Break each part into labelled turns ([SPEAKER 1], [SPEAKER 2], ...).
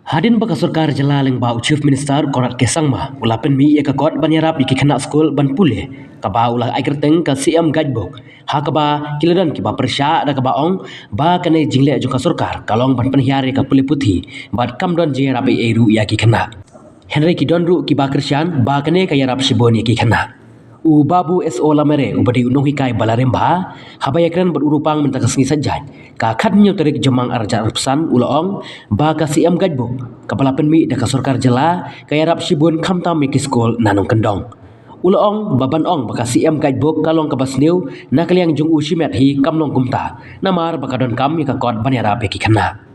[SPEAKER 1] Hadin baka sarkar jala leng bau Chief Minister Konrad Kesangma ulapen mi ka kot banyarap iki kena skul ban pulih ka ba ulah ai kerteng ka CM Gajbok ha ka ba kiladan ki ba persya da ka ba ong ba kane jingle jo ka sarkar kalong ban penhiare ka pulih putih bat kam don je rapi eru ya ki kena Henry ki don ru ki ba Krisyan ba kane ka yarap siboni ki kena u babu SO lamere u badi unong hikai balaremba habayakran berurupang mentakasngi sajaj ka khatnyo terik jemang arja pesan uloong ba ka CM Gajbok kapala penmi da ka sarkar jela kaya rap sibun khamtam mi skol nanong kendong uloong baban ong baka CM Gajbok kalong kabasniu nakaliang jung usimet hi kamlong kumta namar baka don kam ka kot banyara peki kana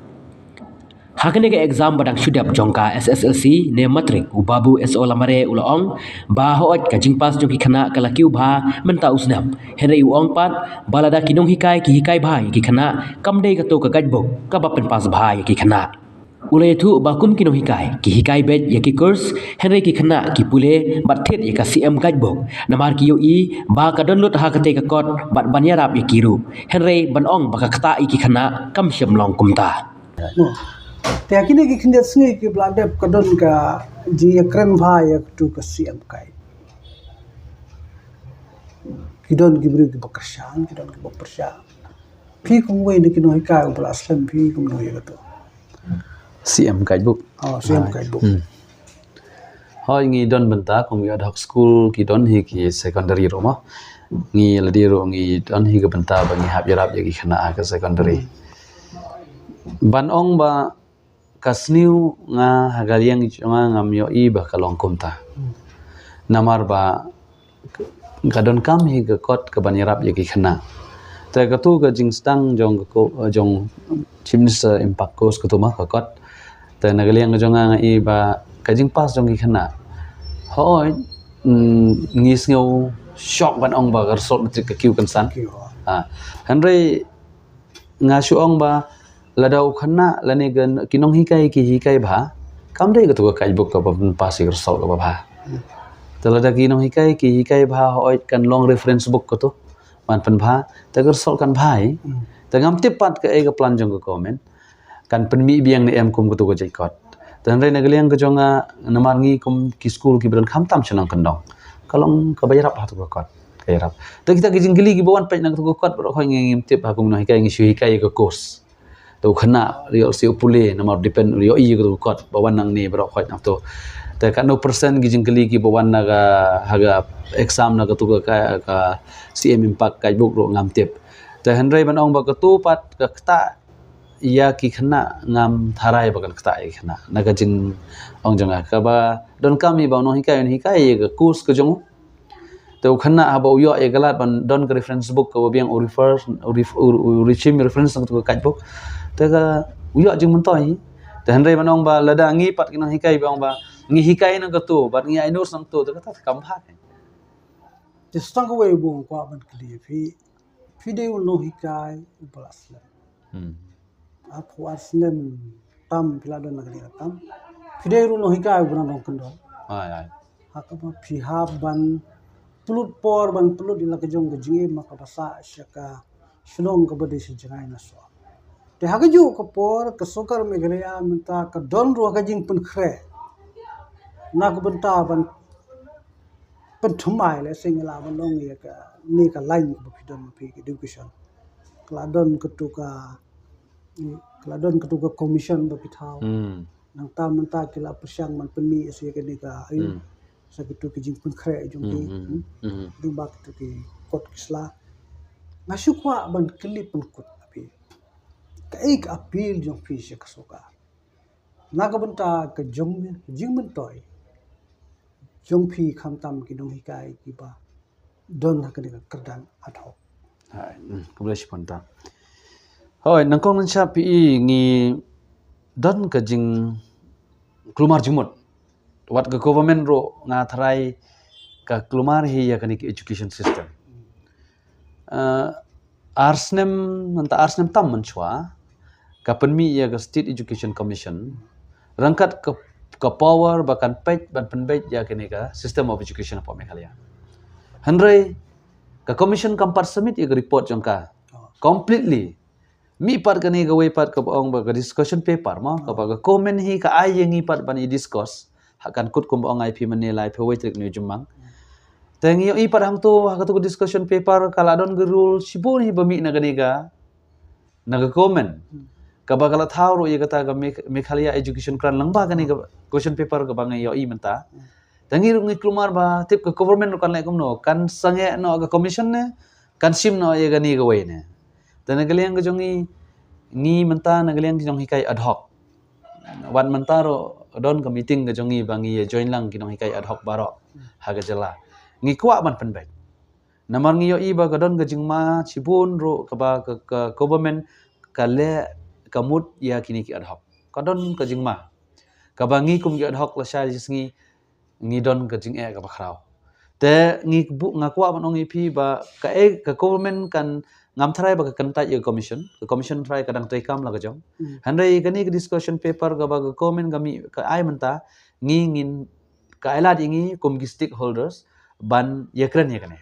[SPEAKER 1] Hakane ke exam badang syudap jongka SSLC ne matrik ubabu SO lamare ulaong ba hoot ka jingpas jongki khana kala kiu bha menta usnap henry uong pat balada kinong hikai ki hikai bhai ki khana kamdei ka to ka gajbok ka bapen pas bhai ki khana ulai thu ba kum kinong hikai ki hikai bet ya ki course henry ki khana ki pule bat thet ya ka CM gajbok namar ki yo i ba ka download ha ka te ka kot bat banyarap ya kiru henry ban ong ba ka khata i ki khana kam syam long kumta
[SPEAKER 2] te akine ki khindet sngi ki bladep kadon ka ji ekran bhai ek tu ka CM kai kidon gibri ki bakrashan kidon ki bakrasha phi kum wei ni kino hikai ubla aslam phi kum no ye to
[SPEAKER 3] CM Gajbok
[SPEAKER 2] CM Gajbok
[SPEAKER 3] hoi ngi don benta kum ya dak school ki don hi ki secondary roma ngi ladi ro ngi don hi ka benta ba ngi hab yarap ya ki khana ka secondary ban ong ba kasniu nga hagaliang nga ngamyo i ba kalong kumta namar ba kadon kam hi ga kot ka banyarap ye ki khana ta ka tu ga jingstang jong ko jong chimnis impact course ko to ma ka kot ta nagaliang jong nga i ba ka jing pas jong ki khana hoi ngis ngau shock ban ong ba result matric ka kiu kan san henry nga shu ong ba ladau khana lani gan kinong hikai ki hikai bha kam dei ka tu ka Gajbok ka pasi result ka bha talada kinong hikai ki hikai bha hoi kan long reference book ko to man pen bha ta result kan bhai ta ngam tipat ka e ka plan jong ka comment kan penmi biang ni em kum ko tu ka jaikot tan re nagaliang ka jonga namar ngi kum ki school ki bran kham tam chenang kendong kalong ka bayarap ha tu ka kot kayarap ta kita ki jingli ki bawan pej nang tu ka kot ro hoi ngim tip ha kum no hikai ngi shu hikai ka course tu khana rio si upule namar depend rio i ko kot bawan nang ni bro khoi nak tu ta kan no percent gi jingli ki bawan naga haga exam naga tu ka CM impact Gajbok ro ngam tip ta henry ban ong ba ka tu pat ka kta ya ki khana ngam tharai ba kan kta i khana naga jing ong janga ka ba don kami ba no hikai ka course ka jong tu khana ha ba yo e galat ban don ka reference book ka biang o refer reference nang tu ka Gajbok ta ka uyo jing mentoi ta henry manong ba lada ngi pat kinang hikai bang ba ngi hikai nang ka tu bat ngi ainus nang tu ta ka kam phat
[SPEAKER 2] jistang ko wei bung kwa ban kli phi de no hikai ubla aslam apu aslam tam piladon nagri tam phi de no hikai ubna no kendo
[SPEAKER 3] ai
[SPEAKER 2] hakapa phi ha ban pulut por ban pulut ila ka jong jingi maka basa syaka shnong ka bade si jangai na so te hagaju ko por ka sokar meghalaya menta ka don ro ka jing pun khre na ko benta ban pen thumai le singla ban long ye ka ni ka line ko pidon pi education kladon ke tu commission ba pithau nang ta menta kila persyang man penmi ase ke ni ka ai sa ke tu ki jing pun khre jong ki du ba ke tu ki kot kisla ngasu kwa ban klip pun kot एक अपील जो फीस कसोका नागबंता के जिंगमन टॉय जोंफी खमतम की नोही काय की बा don hakane ka kerdan atho
[SPEAKER 3] hai kublai ponta hoi nangkong nan sha pi ngi don ka jing klumar jumut wat ka government ro nga tharai ka klumar hi ya kani education system arsnem tam manchwa ka penmi ya ka state education commission rangkat ka power bahkan pej ban penbej ya kini ka system of education apa Meghalaya Henry ka commission kampar submit ya report jongka completely mi part kani ga way part ka ong ba discussion paper mo ka ba comment hi ka ai yang part ban i discuss hakan kut kum ong ai pi menilai pe way trik ni jumang tengi i part hang tu ha tu discussion paper kala don ge rule sibun hi ba mi na gani ga naga comment ka ba kala thau ro ye kata ga Meghalaya education kran langba kani ga question paper ga bangai yo i menta tengi ngi klumar ba tip ka government kan lai kum no kan sange no ga commission ne kan sim no ye gani ga way ne tenagaliang ga jongi ni menta nagaliang jong hikai ad hoc wan menta ro don ka meeting ga jongi bangi ye join lang kinong hikai ad hoc baro haga jela ngi kwa man penbek namar ngi yo i ba ga don ga jingma chibun ro ka ba ka government ka le kamut ya kini ki ad hoc ka don ka jingma ka bangi kum ki ad hoc la sha ngi don ka jing e ka ba khrau te ngi bu ngakwa man ong pi ba ka government kan ngam thrai ba kan ta ye commission try kadang tai kam la ga jong handai kani discussion paper ga ba comment ga mi ka ai menta ngin ka ai di ngi kum gi stakeholders ban ye kran ye kane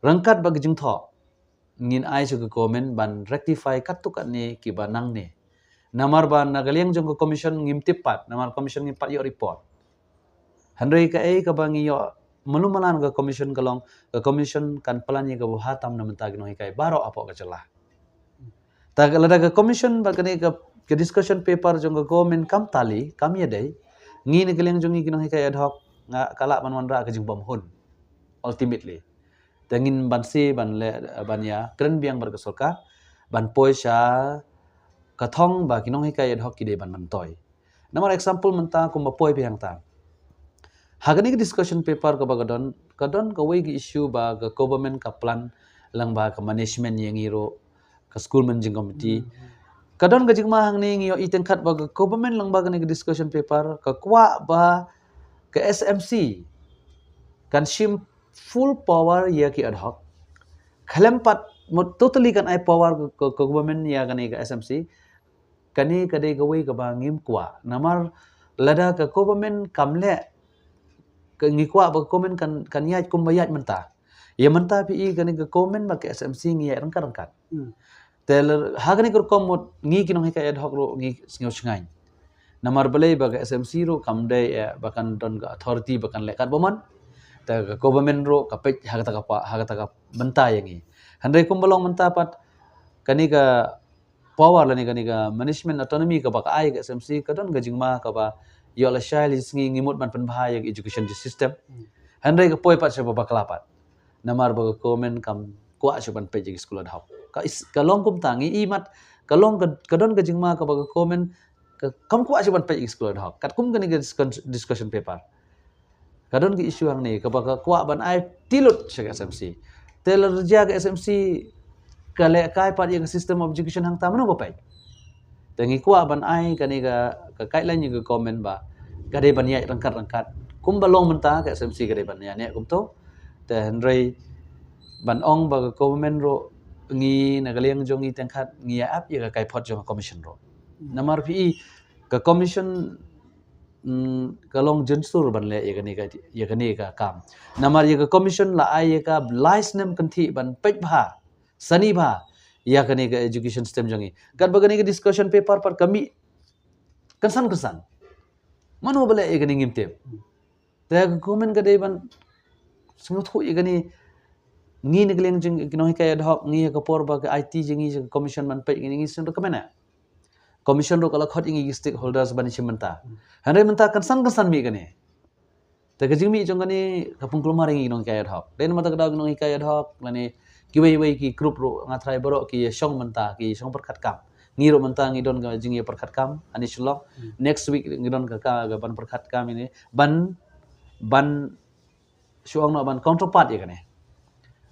[SPEAKER 3] rangkat ba jing tho ngin ai su comment ban rectify kat tu kan ne ki ba nang ne namar ban nagaliang jong ko commission ngim tipat namar commission ngim pat yo report handai ka ai ka ba ngi yo malumalan ga commission kalong ga commission kan plan ye ga hatam na menta gino hikai baro apo ga celah ta ga lada ga commission ba kani ga discussion paper jong ga government kam tali kam ye dai ngi ne geleng jong gino hikai ad hoc nga kala man wan ra ga jing bom hun ultimately tengin ban si ban le ban ya kren biang bar ga sorka ban poisha kathong ba gino hikai ad hoc ki de ban man toy namar example menta kum poi biang ta hagani discussion paper ka bagadon kadon ka way issue ba ka government ka plan lang ba ka management yang iro ka school managing committee kadon ga jingma hang ning yo iten khat ba ka government lang ba ka discussion paper ka kwa ba ka SMC kan sim full power ya ki ad hoc khalempat totally kan ai power ka government ya ka SMC kani ka de ga way ka ba ngim kwa namar lada ka government kamle ngi kwa ba komen kan yat kum bayat menta ya menta pi kan ga komen ba ke SMC ngi rangkat teler hagani kur komot ngi kinong hika ad hoc ro ngi singo singai namar balai ba ke SMC ro kamdai bahkan don ga authority bahkan lekat boman ta ga government ro kapet hagata ka menta yangi handai kum balong menta pat kani ga power la ni kani ga management autonomy ka ba ka ai ke SMC kadon ga jingma ka ba yo la shai singi ngimut man pen bahaya education system handai ka poi pat se ba kelapat namar ba komen kam kwa se ban peji sekolah hau ka long kum tangi i mat ka long ka don ka jingma ka ba komen ka kam kwa se ban peji sekolah hau kat kum kani discussion paper ka don ki issue hang ni ka ba kwa ban ai tilut se SMC teler ja ke SMC ka le kai pat yang system of education hang tamno ba pai tengi kwa ban ai kani ga guideline ga comment ba gade ban ya rangkat kum balong menta ka SMC gade ban ya ne kum to te hendrei ban ong ba government ro ngi nagaliang jong i tengkhat ngi ap ya kai phot jong commission ro namar pi ka commission kalong jensur ban le ya gani ka kam namar ya ka commission la ai ya ka lies nem kanthi ban pech bha sani bha ya kani ka education system jangi kan bagani ka discussion paper par kami kesan mano bale e gani ngimte ta government ka dei ban singot khu e gani ngi ne gleng jing kino hi ka ad hoc ngi ka por ba ka IT jingi commission man pe ngi sin ka mena commission ro kala khot ngi stakeholders ban chimenta hande menta kesan mi gani ta ka jingmi jong gani kapung klumar ngi nong ka ad hoc den mata ka dag ngi ka ad hoc lani kiwei ki group ro ngatrai boro ki song menta ki song perkat kam ngiro menta ngi don ga jingi perkat kam ani shulok next week ngi don ka ban perkat kam ini ban suang no ban counterpart ya kane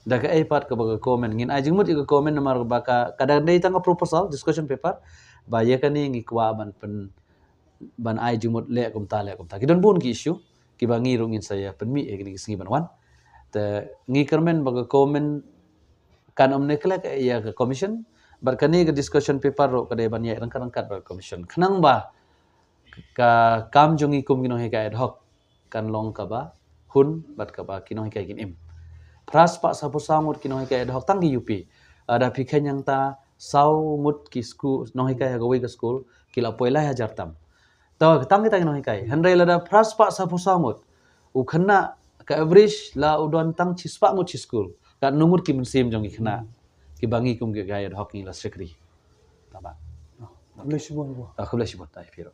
[SPEAKER 3] da ka ai part ka ba comment ngin ai jingmut ka comment namar ba ka kadang dei tang proposal discussion paper ba ya kane ngi kwa ban ai jingmut le kum ta ki don bun ki issue ki ba ngiro ngin saya penmi e ngi singi ban wan te ngi kermen ba comment kan omne kelak ya ke commission barkani ke discussion paper ro kade ban ya rangkat ba commission khnang ba ka kam jongi kum gino he ka ad hoc kan long ka ba hun bat ka ba kino he ka gin im pras pa sa pusamut kino he ka ad hoc tang UP ada pikhen yang ta sau mut ki school nohi kai hagawai ke school kila poila hajar tam to tam kita nohi kai handai lada pras pa sa pusamut u khana ka average la udon tang chispa mut chi school ka numur ki mensim jong ki khana ki bangi kum ge gaya hockey la sekri taba
[SPEAKER 2] Lisbon bo.
[SPEAKER 3] khabla sibot tai piro